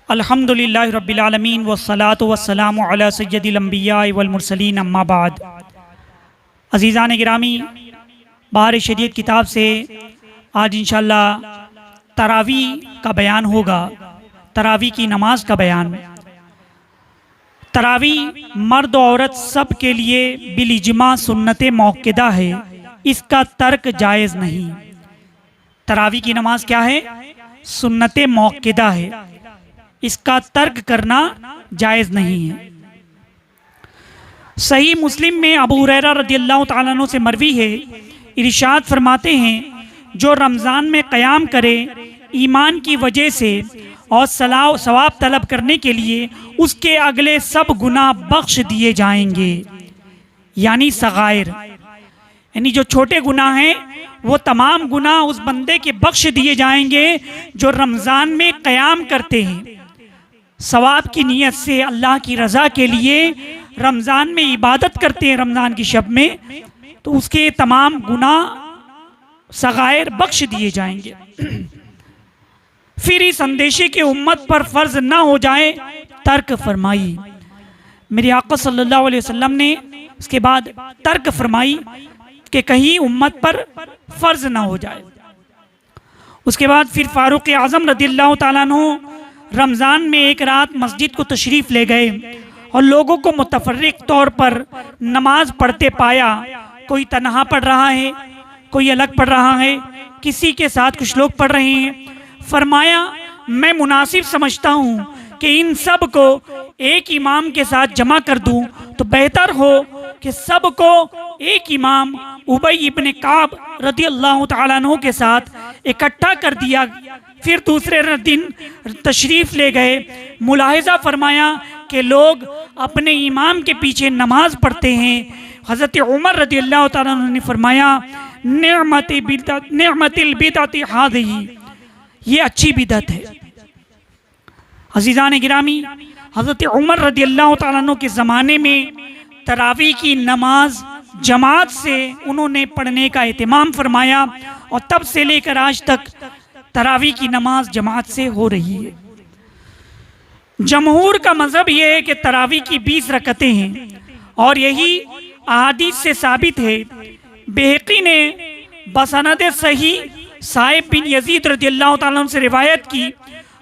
अल्हम्दुलिल्लाहि रब्बिल आलमीन वस्सलातु वस्सलामु अला सय्यदिल अंबिया वल मुरसलीन अम्मा बाद। अज़ीज़ान गिरामी, बाहर शरीयत किताब से आज इंशाअल्लाह तरावी का बयान होगा। तरावी की नमाज का बयान। तरावी मर्द औरत सब के लिए बिल-इज्मा सुन्नत मौक़िदा है, इसका तर्क जायज़ नहीं। तरावी की नमाज क्या है? सुन्नत मौक़िदा है, इसका तर्क करना जायज़ नहीं है। सही मुस्लिम में अबू हुरैरा रदियल्लाहु ताला अन्हु से मरवी है, इरशाद फरमाते हैं, जो रमज़ान में क़याम करे ईमान की वजह से और सवाब तलब करने के लिए, उसके अगले सब गुनाह बख्श दिए जाएंगे। यानी सगायर, यानी जो छोटे गुनाह हैं वो तमाम गुनाह उस बंदे के बख्श दिए जाएंगे जो रमज़ान में क़याम करते हैं, सवाब की नीयत से अल्लाह की रज़ा के लिए रमज़ान में इबादत करते हैं। रमज़ान की शब में तो उसके तमाम गुनाह सगायर बख्श दिए जाएंगे। फिर इस अंदेशे के उम्मत पर फ़र्ज ना हो जाए, तर्क फरमाई। मेरे आका सल्लल्लाहु अलैहि वसल्लम ने उसके बाद तर्क फरमाई कि कहीं उम्मत पर फ़र्ज ना हो जाए। उसके बाद फिर फ़ारूक आज़म रदियल्लाहु ताला अन्हु रमज़ान में एक रात मस्जिद को तशरीफ़ ले गए और लोगों को मुतफर्रिक तौर पर नमाज पढ़ते पाया। कोई तन्हा पढ़ रहा है, कोई अलग पढ़ रहा है, किसी के साथ कुछ लोग पढ़ रहे हैं। फरमाया, मैं मुनासिब समझता हूँ कि इन सब को एक इमाम के साथ जमा कर दूँ तो बेहतर हो कि सब को एक इमाम उबई इब्न काब रदियल्लाहु ताला अन्हु के साथ इकट्ठा कर दिया। फिर दूसरे दिन तशरीफ़ ले गए। मुलाहिज़ा फरमाया कि लोग अपने इमाम के पीछे नमाज पढ़ते हैं। हज़रत उमर रदियल्लाहु ताला अन्हु ने फरमाया, निअमतिल बिदअति हाज़िही, ये अच्छी बिदअत है। अज़ीज़ान गिरामी, हज़रत उमर रदियल्लाहु ताला अन्हु के ज़माने में तरावी की नमाज जमात से उन्होंने पढ़ने का एहतिमाम फरमाया और तब से लेकर आज तक तरावी की नमाज जमात से हो रही है। जमहूर का मज़हब यह है कि तरावी की 20 रकतें हैं और यही अहादीस से साबित है। बेहक़ी ने बसनद सही साहिब बिन यजीद रदियल्लाहु ताला अन्हु से रिवायत की,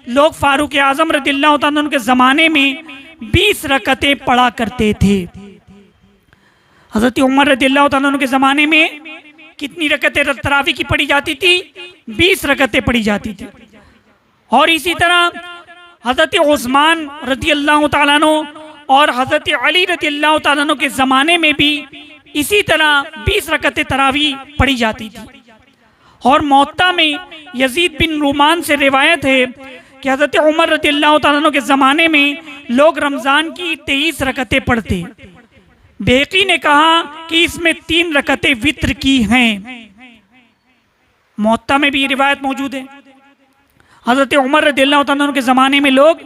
लोग फारूक आज़म रदियल्लाहु ताला अन्हु के ज़माने में 20 रकतें पढ़ा करते थे। हज़रत उमर रदियल्लाहु ताला अन्हु के ज़माने में कितनी रकतें तरावी की पढ़ी जाती थी? 20 रकतें पढ़ी जाती थी। और इसी तरह हज़रत उस्मान रदियल्लाहु ताला अन्हु और हज़रत अली रदियल्लाहु ताला अन्हु के ज़माने में भी इसी तरह 20 रकतें तरावी पढ़ी जाती थी। और मुअत्ता में यजीद बिन रुमान से रिवायत है कि हज़रत उमर रदियल्लाहु ताला अन्हु के ज़माने में लोग रमज़ान की 23 रकतें पढ़ते। बेहक़ी ने कहा कि इसमें 3 रकतें वित्र की हैं। मुअत्ता में भी रिवायत मौजूद है। हज़रत उमर रदियल्लाहु ताला अन्हु के ज़माने में लोग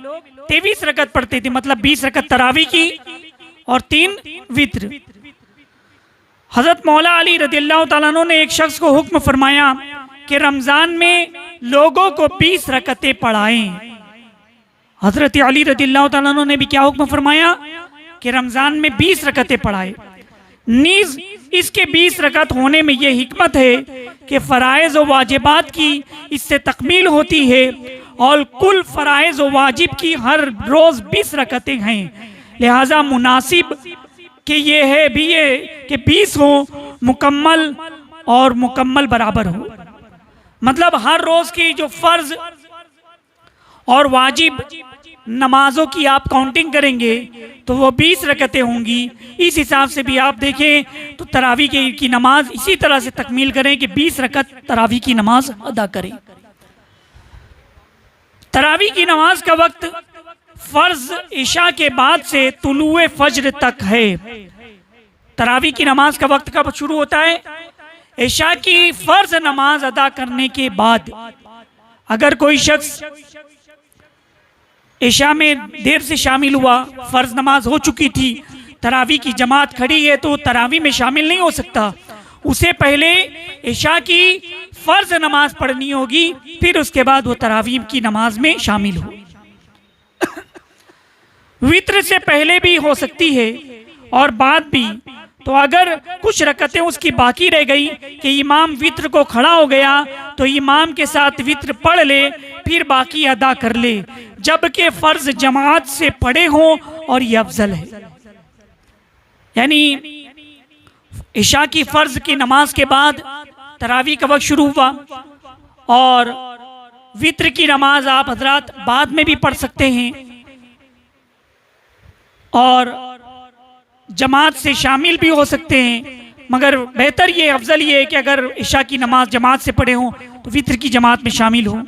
23 रकत पढ़ते थे, मतलब 20 रकत तरावी की और 3 वित्र। हज़रत मौला अली रदियल्लाहु ताला अन्हु ने एक शख्स को हुक्म फरमाया कि रमज़ान में लोगों को 20 रकतें पढ़ाएं। हज़रत अली रदियल्लाहु ताला अन्हु ने भी क्या हुक्म फरमाया कि रमज़ान में 20 रकतें पढ़ाए। नीज़ इसके 20 रकत होने में ये हिकमत है कि फ़राइज़ व वाजिबात की इससे तकमील होती है और कुल फ़राइज़ व वाजिब की हर रोज़ 20 रकतें हैं। लिहाजा मुनासिब कि ये है भी ये कि 20 हो मुकम्मल और मुकम्मल बराबर हो, मतलब हर रोज़ की जो फ़र्ज़ और वाजिब नमाजों की आप काउंटिंग करेंगे तो वो 20 रकतें होंगी। इस हिसाब से भी आप देखें तो तरावी की नमाज इसी तरह से तकमील करें कि 20 रकत तरावी की नमाज अदा करें। तरावी की नमाज का वक्त फ़र्ज इशा के बाद से तुलुए फज्र तक है। तरावी की नमाज का वक्त कब शुरू होता है? इशा की फ़र्ज नमाज अदा करने के बाद। अगर कोई शख्स इशा में देर से शामिल हुआ, फ़र्ज नमाज हो चुकी थी, तरावी की जमात खड़ी है तो तरावी में शामिल नहीं हो सकता। उसे पहले इशा की फ़र्ज नमाज पढ़नी होगी, फिर उसके बाद वो तरावी की नमाज में शामिल हो। वित्र से पहले भी हो सकती है और बाद भी। तो अगर कुछ रकतें उसकी बाकी रह गई कि इमाम वित्र को खड़ा हो गया तो इमाम के साथ वित्र पढ़ ले, फिर बाकी अदा कर ले, जबकि फर्ज जमात से पढ़े हों और ये अफजल है। यानी इशा की फर्ज की नमाज के बाद तरावी का वक्त शुरू हुआ और वित्र की नमाज आप हजरात बाद में भी पढ़ सकते हैं और जमात से शामिल भी हो सकते हैं, मगर बेहतर ये अफजल ये है कि अगर इशा की नमाज जमात से पढ़े हों तो वित्र की जमात में शामिल हो,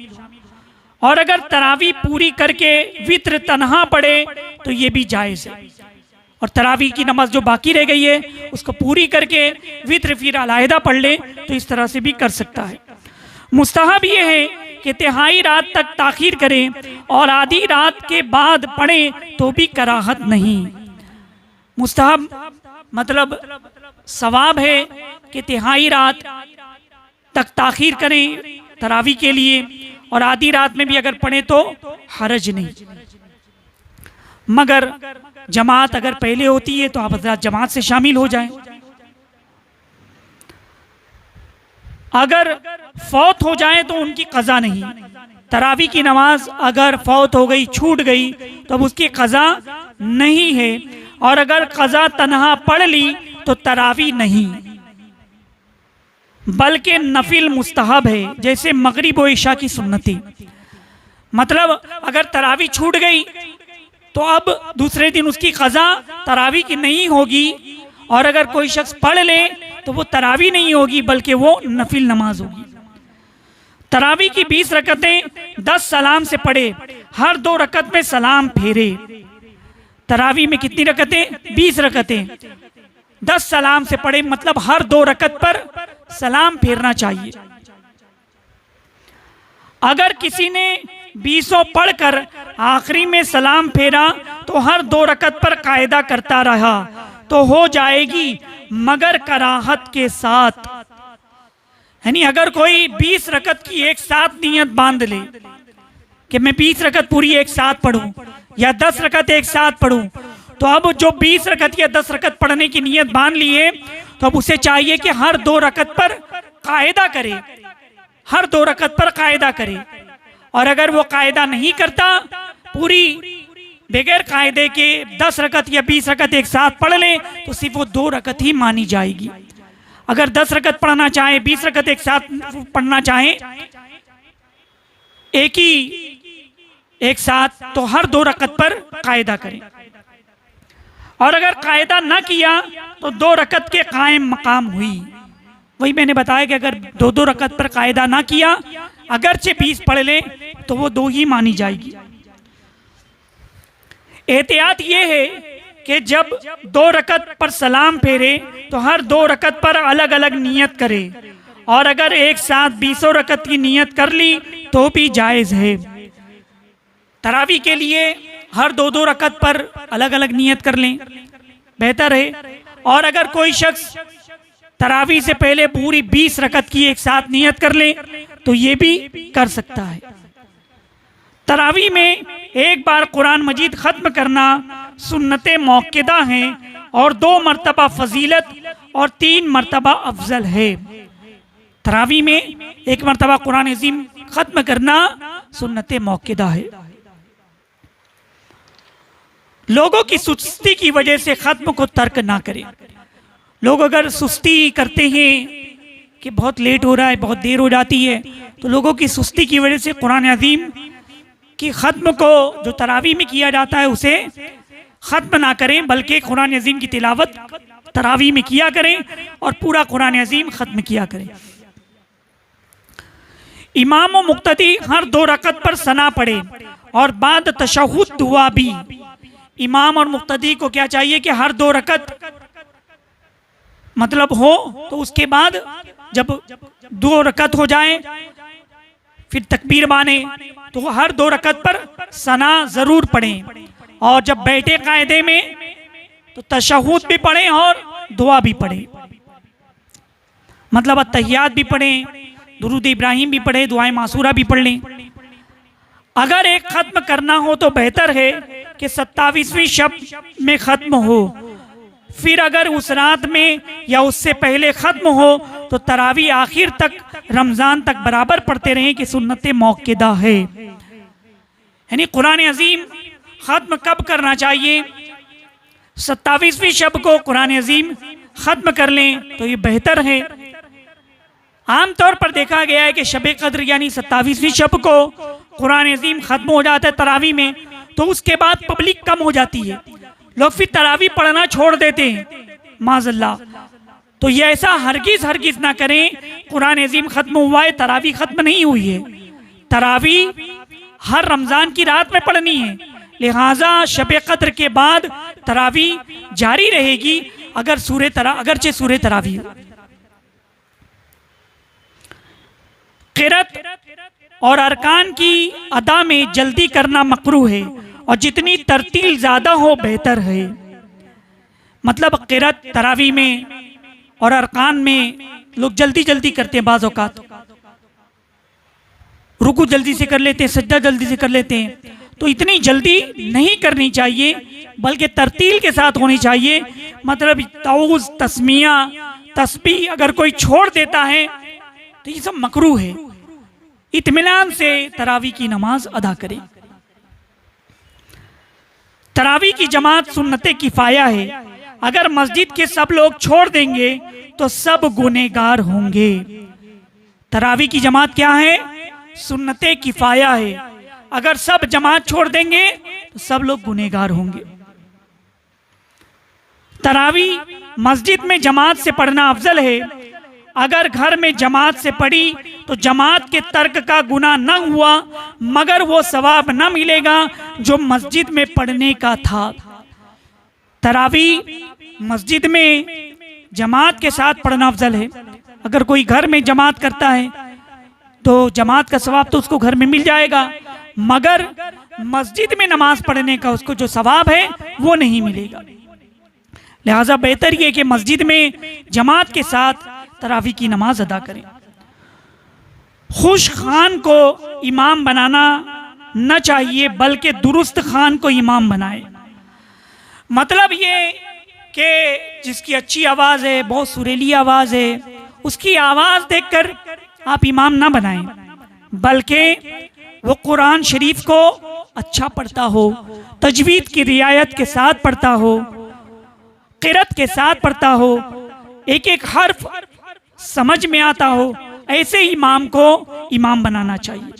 और अगर तरावी पूरी करके वित्र तन्हा पढ़े तो ये भी जायज़ है। और तरावी की नमाज जो बाकी रह गई है उसको पूरी करके वित्र फिर अलहदा पढ़ ले तो इस तरह से भी कर सकता है। मुस्तहब ये है कि तिहाई रात तक ताखीर करें और आधी रात के बाद पढ़ें तो भी कराहत नहीं। मुस्तहब मतलब सवाब है कि तिहाई रात तक ताखीर करें तरावी के लिए, और आधी रात में भी अगर पढ़ें तो हरज नहीं। मगर जमात अगर पहले होती है तो आप हज़रात जमात से शामिल हो जाएं। अगर फौत हो जाए तो उनकी कज़ा नहीं। तरावी की नमाज अगर फौत हो गई, छूट गई, तो अब उसकी कज़ा नहीं है, और अगर कज़ा तन्हा पढ़ ली तो तरावी नहीं, बल्कि नफिल मुस्तहब है, जैसे मगरिब व इशा की सुन्नती। मतलब अगर तरावी छूट गई तो अब दूसरे दिन उसकी कज़ा तरावी की नहीं होगी, और अगर कोई शख्स पढ़ ले तो वो तरावी नहीं होगी बल्कि वो नफिल नमाज होगी। तरावी की 20 रकतें 10 सलाम से पढ़े, हर 2 रकत में सलाम फेरे। तरावी में कितनी रकतें? 20 रकतें 10 सलाम से पढ़े, मतलब हर 2 रकत पर सलाम फेरना चाहिए। अगर किसी ने 20 पढ़कर आखिरी में सलाम फेरा तो हर 2 रकत पर कायदा करता रहा तो हो जाएगी, मगर कराहत के साथ। यानी अगर कोई 20 रकत की एक साथ नियत बांध ले कि मैं 20 रकत पूरी एक साथ पढ़ूं या 10 रकत एक साथ पढ़ूं, तो अब जो 20 रकत या 10 रकत पढ़ने की नियत बांध ली है तो अब उसे चाहिए कि हर 2 रकत पर कायदा करे, हर 2 रकत पर कायदा करे। और अगर वो कायदा नहीं करता, पूरी बगैर कायदे के 10 रकत या 20 रकत एक साथ पढ़ ले तो सिर्फ वो 2 रकत ही मानी जाएगी। अगर 10 रकत पढ़ना चाहे, 20 रकत एक साथ पढ़ना चाहे एक साथ, तो हर 2 रकत पर कायदा करें। और अगर कायदा ना किया तो 2 रकत के कायम मकाम हुई। वही मैंने बताया कि अगर 2-2 रकत पर कायदा ना किया, अगरचे 20 पढ़ ले तो वो 2 ही मानी जाएगी। एहतियात ये है कि जब 2 रकत पर सलाम फेरे तो हर 2 रकत पर अलग अलग नियत करे, और अगर एक साथ 20 रकत की नियत कर ली तो भी जायज़ है। तरावी के लिए हर 2-2 रकत पर अलग अलग नियत कर लें, बेहतर है। और अगर कोई शख्स तरावी से पहले पूरी 20 रकत की एक साथ नियत कर ले तो ये भी कर सकता है। तरावी में एक बार कुरान मजीद ख़त्म करना सुन्नते मौक़िदा हैं, और 2 मरतबा फजीलत और 3 मरतबा अफजल है। तरावी में 1 मरतबा कुरान अज़ीम ख़त्म करना सुन्नते मौक़िदा है। लोगों की सुस्ती की वजह से ख़त्म को तर्क ना करें। लोग अगर सुस्ती करते हैं कि बहुत लेट हो रहा है, बहुत देर हो जाती है, तो लोगों की सुस्ती की वजह से कुरान अज़ीम की ख़त्म को जो तरावी में किया जाता है उसे ख़त्म ना करें, बल्कि कुरान अज़ीम की तिलावत तरावी में किया करें और पूरा कुरान अज़ीम ख़त्म किया करें। इमाम व मुक्तदी हर 2 रकत पर सना पढ़े और बाद तशहुद दुआ भी। इमाम और मुक्तदी को क्या चाहिए कि हर 2 रकत मतलब हो तो उसके बाद जब 2 रकत हो जाए फिर तकबीर माने, तो हर 2 रकत पर सना जरूर पढ़ें, और जब बैठे कायदे में तो तशहुद भी पढ़ें और दुआ भी पढ़ें। मतलब अत्तहियात भी पढ़ें, दुरूद इब्राहिम भी पढ़ें, दुआए मासूरा भी पढ़ लें। अगर एक ख़त्म करना हो तो बेहतर है कि 27वीं शब में ख़त्म हो, फिर अगर उस रात में या उससे पहले ख़त्म हो तो तरावी आखिर तक रमज़ान तक बराबर पढ़ते रहें कि सुन्नत मौक़िदा है। यानी कुरान अज़ीम ख़त्म कब करना चाहिए? 27वीं शब को कुरान अज़ीम ख़त्म कर लें तो ये बेहतर है। आम तौर पर देखा गया है कि शब क़द्र यानी 27वीं शब को कुरान अज़ीम ख़त्म हो जाता है तरावी में, तो उसके बाद पब्लिक कम हो जाती है, लोग फिर तरावी पढ़ना छोड़ देते हैं माज़अल्लाह। तो ये ऐसा हरगिज़ ना करें। कुरान अज़ीम ख़त्म हुआ है, तरावी ख़त्म नहीं हुई है। तरावी हर रमज़ान की रात में पढ़नी है, लिहाजा शब क़द्र के बाद तरावी जारी रहेगी अगरचे सूरे तरावी हो। क़िरात और अरकान की अदा में जल्दी करना मकरूह है और जितनी तरतील ज़्यादा हो बेहतर है। मतलब क़िरात तरावी में और अरकान में लोग जल्दी करते हैं, बाज़ औक़ात रुकू जल्दी से कर लेते हैं, सज्दा जल्दी से कर लेते हैं। तो इतनी जल्दी नहीं करनी चाहिए, बल्कि तरतील के साथ होनी चाहिए। मतलब तौज़, तस्मिया, तस्बीह अगर कोई छोड़ देता है तो ये सब मकरूह है। इत्मीनान से तरावी की नमाज अदा करें। तरावी की जमात सुन्नते किफ़ाया है। अगर मस्जिद के सब लोग छोड़ देंगे तो सब गुनहगार होंगे। तरावी की जमात क्या है? सुन्नते किफ़ाया है। अगर सब जमात छोड़ देंगे तो सब लोग गुनहगार होंगे। तरावी मस्जिद में जमात से पढ़ना अफजल है। अगर घर में जमात से पढ़ी तो जमात के तर्क का गुनाह न हुआ, मगर वो सवाब न मिलेगा जो मस्जिद में पढ़ने का था। तरावी मस्जिद में जमात के साथ पढ़ना अफजल है। अगर कोई घर में जमात करता है तो जमात का सवाब तो उसको घर में मिल जाएगा, मगर मस्जिद में नमाज पढ़ने का उसको जो सवाब है वो नहीं मिलेगा। लिहाजा बेहतर ये कि मस्जिद में जमात के साथ तरावी की नमाज अदा करें। खुश खान को इमाम बनाना न चाहिए, बल्कि दुरुस्त खान को इमाम बनाए। मतलब ये कि जिसकी अच्छी आवाज़ है, बहुत सुरीली आवाज़ है, उसकी आवाज़ देखकर आप इमाम ना बनाएं, बल्कि वो कुरान शरीफ को अच्छा पढ़ता हो, तजवीद की रियायत के साथ पढ़ता हो, क़िरात के साथ पढ़ता हो, एक एक हर्फ समझ में आता हो, ऐसे इमाम को इमाम बनाना चाहिए।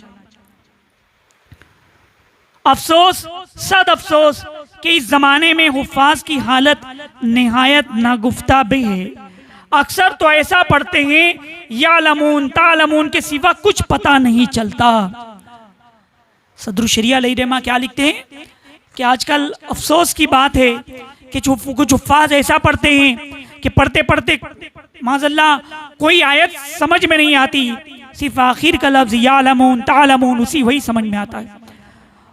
अफसोस, सद अफसोस कि इस जमाने में हुफ़ाज़ की हालत निहायत नागुफ्ता भी है। अक्सर तो ऐसा पढ़ते हैं यालमून तालमून के सिवा कुछ पता नहीं चलता। सदरुल शरिया अलैहि रहमा क्या लिखते हैं कि आजकल अफसोस की बात है कि कुछ हुफ़ाज़ ऐसा पढ़ते हैं कि पढ़ते पढ़ते माज़अल्लाह कोई आयत समझ में नहीं आती, सिर्फ आखिर का लफ्ज़ यालमून तालमून उसी वही समझ में आता है।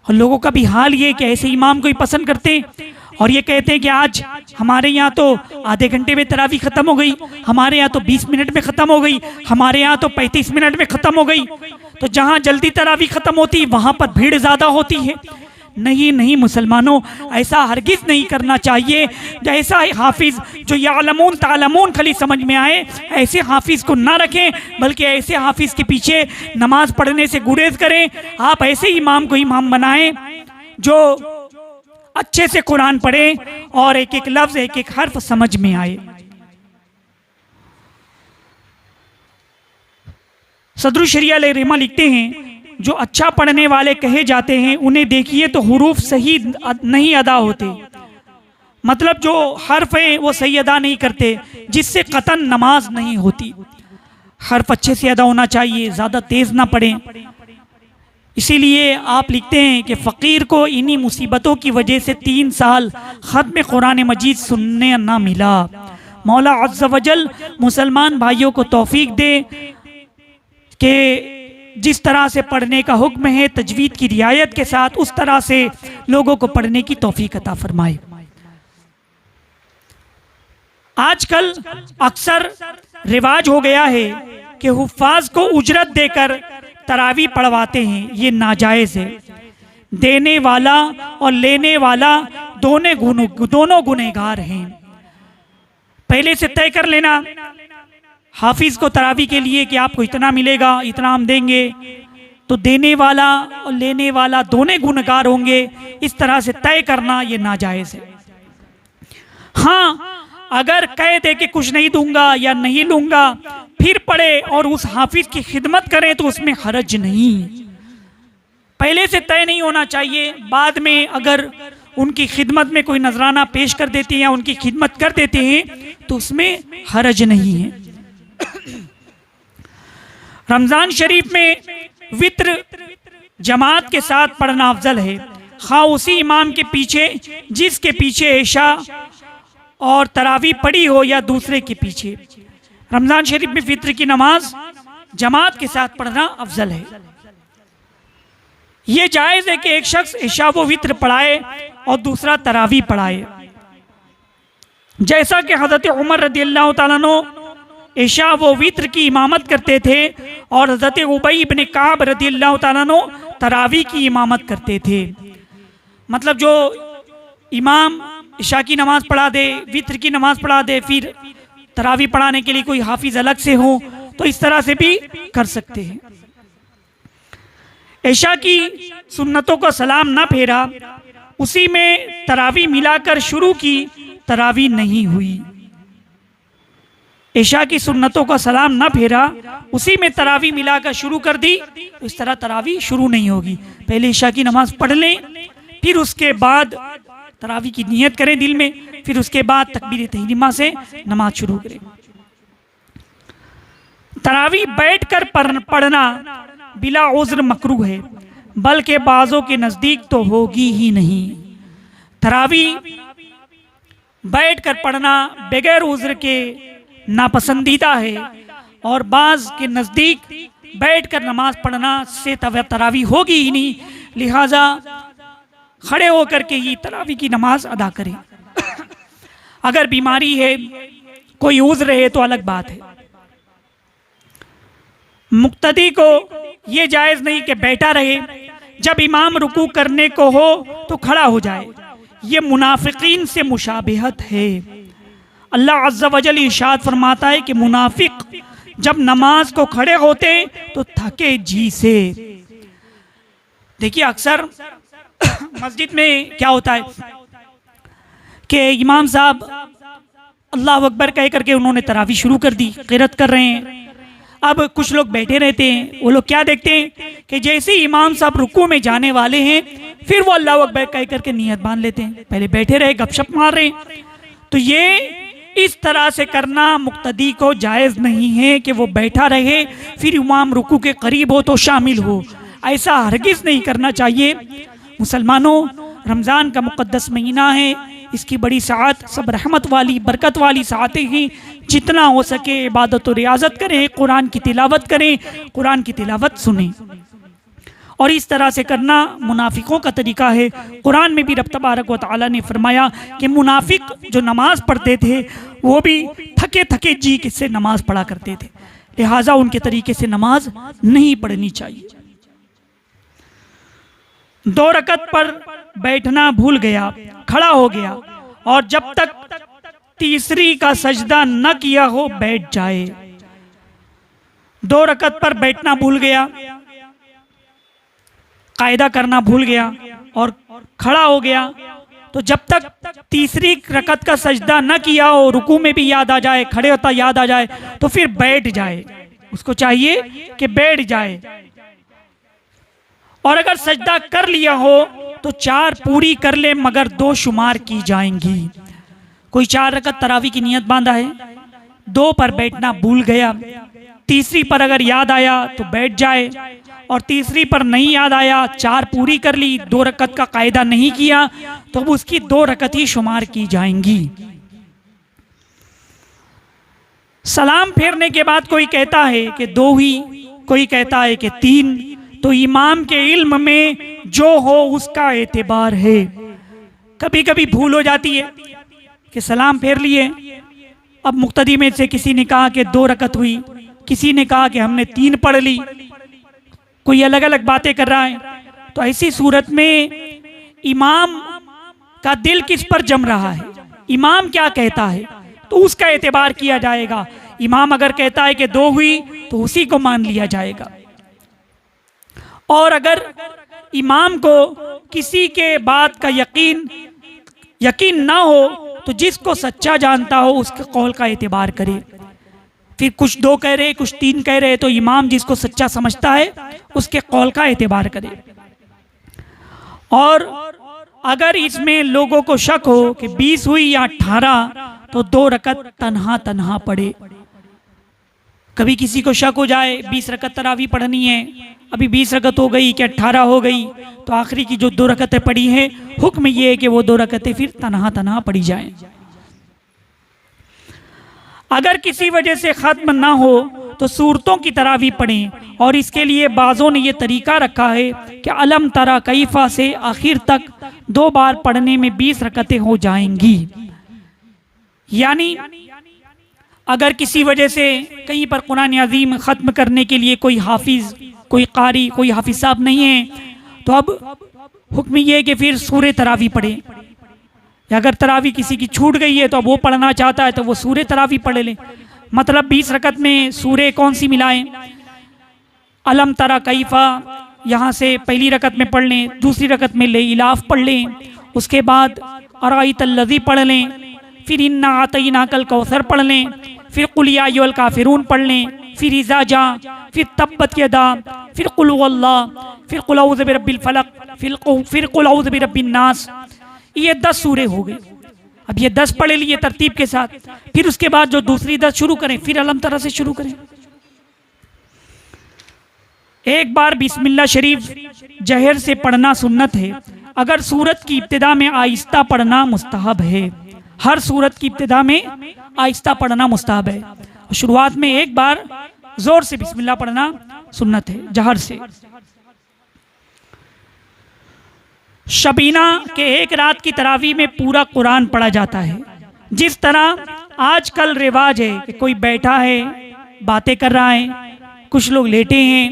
और लोगों का भी हाल ये कि ऐसे इमाम को ही पसंद करते हैं और ये कहते हैं कि आज हमारे यहाँ तो आधे घंटे में तरावी ख़त्म हो गई, हमारे यहाँ तो 20 मिनट में ख़त्म हो गई, हमारे यहाँ तो 35 मिनट में ख़त्म हो गई। तो जहाँ जल्दी तरावी ख़त्म होती वहाँ पर भीड़ ज़्यादा होती है। नहीं मुसलमानों, ऐसा हरगिज़ नहीं करना चाहिए। ऐसा हाफिज़ जो यालमून तालमून खाली समझ में आए, ऐसे हाफिज़ को ना रखें, बल्कि ऐसे हाफिज़ के पीछे नमाज पढ़ने से गुरेज करें। आप ऐसे इमाम को इमाम बनाएं जो अच्छे से कुरान पढ़े और एक एक लफ्ज़ एक एक हर्फ समझ में आए। सदरुल शरिया अलैहि रहमा लिखते हैं, जो अच्छा पढ़ने वाले कहे जाते हैं उन्हें देखिए तो हुरूफ सही नहीं अदा होते। मतलब जो हर्फ हैं वो सही अदा नहीं करते, जिससे कतन नमाज नहीं होती। हर्फ अच्छे से अदा होना चाहिए, ज़्यादा तेज़ ना पढ़ें। इसीलिए आप लिखते हैं कि फ़कीर को इन्हीं मुसीबतों की वजह से 3 साल ख़त्म कुरान मजीद सुनने ना मिला। मौला अज़्ज़ वजल मुसलमान भाइयों को तौफीक दे कि जिस तरह से पढ़ने का हुक्म है तजवीद की रियायत के साथ, उस तरह से लोगों को पढ़ने की तौफीक अता फरमाए। आजकल अक्सर रिवाज हो गया है कि हुफ़ाज़ को उजरत देकर तरावी पढ़वाते हैं, ये नाजायज़ है। देने वाला और लेने वाला दोनों गुनहगार हैं। पहले से तय कर लेना हाफिज को तरावी के लिए कि आपको इतना मिलेगा, इतना हम देंगे, तो देने वाला और लेने वाला दोनों गुनहगार होंगे, इस तरह से तय करना ये नाजायज है। हाँ, अगर कह दे कि कुछ नहीं दूंगा या नहीं लूंगा, फिर पढ़े और उस हाफिज की खिदमत करें तो उसमें हरज नहीं। पहले से तय नहीं होना चाहिए, बाद में अगर उनकी खिदमत में कोई नजराना पेश कर देते हैं या उनकी खिदमत कर देते हैं तो उसमें हरज नहीं है। रमजान शरीफ में वित्र जमात के साथ पढ़ना अफजल है, खा उसी इमाम के पीछे जिसके पीछे इशा और तरावी पढ़ी हो या दूसरे के पीछे। रमजान शरीफ में वित्र की नमाज जमात के साथ पढ़ना अफजल है। यह जायज है कि एक शख्स इशा व वित्र पढ़ाए और दूसरा तरावी पढ़ाए, जैसा कि हजरत उमर रदियल्लाहु ताला अन्हु इशा व वित्र की इमामत करते थे और हजरत उबई इब्न काब रदियल्लाहु ताला अन्हु तरावी की इमामत करते थे। मतलब जो इमाम इशा की नमाज पढ़ा दे, वित्र की नमाज पढ़ा दे, फिर तरावी पढ़ाने के लिए कोई हाफिज अलग से हो, तो इस तरह से भी कर सकते हैं। इशा की सुन्नतों का सलाम ना फेरा, उसी में तरावी मिलाकर शुरू की, तरावी नहीं हुई। इशा की सुन्नतों का सलाम ना फेरा, उसी में तरावी मिलाकर शुरू कर दी, तो इस तरह तरावी शुरू नहीं होगी। पहले इशा की नमाज पढ़ लें, फिर उसके बाद तरावी की नियत करें दिल में, फिर उसके बाद तकबीर तहरीमा से नमाज शुरू करें। तरावी बैठकर पढ़ना बिला उज़्र मकरूह है, बल्कि बाज़ों के नजदीक तो होगी ही नहीं। तरावी बैठकर पढ़ना बगैर उज़्र के नापसंदीदा है और बाज के नजदीक बैठकर नमाज पढ़ना से तरावी होगी ही नहीं, लिहाजा खड़े होकर के ही तरावी की नमाज अदा करें। अगर बीमारी है, कोई उज़्र है तो अलग बात है। मुक्तदी को ये जायज़ नहीं कि बैठा रहे, जब इमाम रुकू करने को हो तो खड़ा हो जाए, ये मुनाफिकीन से मुशाबिहत है। अल्लाह अज़्ज़ा वजल इरशाद फरमाता है कि मुनाफिक जब नमाज को खड़े होते तो थके जी से। देखिए अक्सर मस्जिद में क्या होता है कि इमाम साहब अल्लाह अकबर कह करके उन्होंने तरावी शुरू कर दी, क़िरात कर रहे हैं। अब कुछ लोग बैठे रहते हैं, वो लोग क्या देखते हैं कि जैसे ही इमाम साहब रुकू में जाने वाले हैं, फिर वो अल्लाह अकबर कह करके नियत बांध लेते हैं। पहले बैठे रहे, गपशप मार रहे हैं। तो ये इस तरह से करना मुक्तदी को जायज़ नहीं है कि वो बैठा रहे, फिर इमाम रुकू के करीब हो तो शामिल हो। ऐसा हरगिज़ नहीं करना चाहिए। मुसलमानों, रमज़ान का मुक़द्दस महीना है, इसकी बड़ी साअत, सब रहमत वाली बरकत वाली साअतें हैं। जितना हो सके इबादत और रियाजत करें, कुरान की तिलावत करें, कुरान की तिलावत सुनें, और इस तरह से करना मुनाफिकों का तरीका है। कुरान में भी रब तबारक व तआला ने फरमाया कि मुनाफिक जो नमाज पढ़ते थे वो भी थके थके जी से नमाज पढ़ा करते थे, लिहाजा उनके तरीके से नमाज नहीं पढ़नी चाहिए। 2 रकत पर बैठना भूल गया, खड़ा हो गया और जब तक तीसरी का सजदा न किया हो बैठ जाए। 2 रकत पर बैठना भूल गया, कायदा करना भूल गया और खड़ा हो गया, तो जब तक तीसरी रकत का सजदा न किया हो, रुकू में भी याद आ जाए, खड़े होता याद आ जाए, तो फिर बैठ जाए। उसको चाहिए कि बैठ जाए। और अगर सजदा कर लिया हो तो 4 पूरी कर ले, मगर 2 शुमार की जाएंगी। कोई 4 रकत तरावी की नियत बांधा है, 2 पर बैठना भूल गया, तीसरी पर अगर याद आया तो बैठ जाए, और तीसरी पर नहीं याद आया, 4 पूरी कर ली, 2 रकत का कायदा नहीं किया, तो अब उसकी 2 रकत ही शुमार की जाएंगी। सलाम फेरने के बाद कोई कहता है कि 2 ही, कोई कहता है कि 3, तो इमाम के इल्म में जो हो उसका एतबार है। कभी कभी भूल हो जाती है कि सलाम फेर लिए, अब मुक्तदी में से किसी ने कहा कि 2 रकत हुई, किसी ने कहा कि हमने 3 पढ़ ली, कोई अलग अलग बातें कर रहा है, तो ऐसी सूरत में इमाम का दिल किस पर जम रहा है, इमाम क्या कहता है, तो उसका एतबार किया जाएगा। इमाम अगर कहता है कि 2 हुई तो उसी को मान लिया जाएगा। और अगर इमाम को किसी के बात का यकीन ना हो तो जिसको सच्चा जानता हो उसके कौल का एतबार करे। फिर कुछ 2 कह रहे, कुछ 3 कह रहे, तो इमाम जिसको सच्चा समझता है उसके कौल का एतबार करे। और अगर इसमें लोगों को शक हो कि 20 हुई या 18, तो 2 रकत तन्हा पढ़े। कभी किसी को शक हो जाए 20 रकत तरावी पढ़नी है, अभी 20 रकत हो गई कि 18 हो गई, तो आखिरी की जो 2 रकतें पढ़ी हैं, हुक्म ये है कि वो 2 रकतें फिर तन्हा पढ़ी जाएं। अगर किसी वजह से ख़त्म ना हो तो सूरतों की तरावी पढ़ें। और इसके लिए बाज़ों ने ये तरीका रखा है कि अलम तरा कैफा से आखिर तक 2 बार पढ़ने में 20 रकतें हो जाएंगी। यानी अगर किसी वजह से कहीं पर कुरान अज़ीम ख़त्म करने के लिए कोई हाफिज़, कोई कारी, कोई हाफिज़ साहब नहीं है, तो अब हुक्म ये है कि फिर सूरे तरावी पढ़े। अगर तरावी किसी की छूट गई है तो अब वो पढ़ना चाहता है तो वो सूरे तरावी पढ़ ले। मतलब 20 रकत में सूरे कौन सी मिलाएं, अलम तरा कैफा यहाँ से पहली रकत में पढ़ लें, दूसरी रकत में ले इलाफ पढ़ लें, उसके बाद अराइतल्लज़ी पढ़ लें, फिर इन्ना आतईना कल कौसर पढ़ लें, फिर कुल या अय्युहल काफिरून पढ़ लें, फिर इज़ा जा, फिर तब्बत यदा, फिर कुल हुवल्लाह, फिर कुल औज़ु बिरब्बिल फलक, फिर कुल औज़ु बिरब्बिन नास। ये 10 सूरे हो गए। अब ये 10 पढ़े लिए तरतीब के साथ, फिर उसके बाद जो दूसरी 10 शुरू करें, फिर अलम तरा से शुरू करें। एक बार बिस्मिल्लाह शरीफ जहर से पढ़ना सुन्नत है। अगर सूरत की इब्तिदा में आहिस्ता पढ़ना मुस्तहब है। हर सूरत की इब्तिदा में आहिस्ता पढ़ना मुस्तहब है। शुरुआत में एक बार जोर से बिस्मिल्लाह पढ़ना सुन्नत है, जहर से। शबीना के एक रात की तरावी में पूरा कुरान पढ़ा जाता है। जिस तरह आजकल रिवाज है कि कोई बैठा है बातें कर रहा है, कुछ लोग लेटे हैं,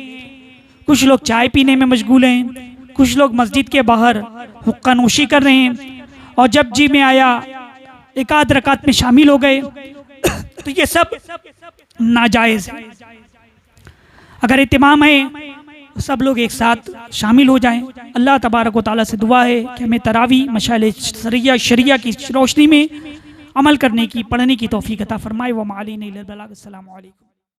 कुछ लोग चाय पीने में मशगूल हैं, कुछ लोग मस्जिद के बाहर हुक्का नोशी कर रहे हैं, और जब जी में आया एक आध रकात में शामिल हो गए, तो ये सब नाजायज़ है। अगर इत्मीम है सब लोग एक साथ शामिल हो जाएं। अल्लाह तबारक व तआला से दुआ है कि हमें तरावी मशाइल शरिया की रोशनी में अमल करने की, पढ़ने की तौफीक अता फरमाए। व माली नहीं। अस्सलामु अलैकुम।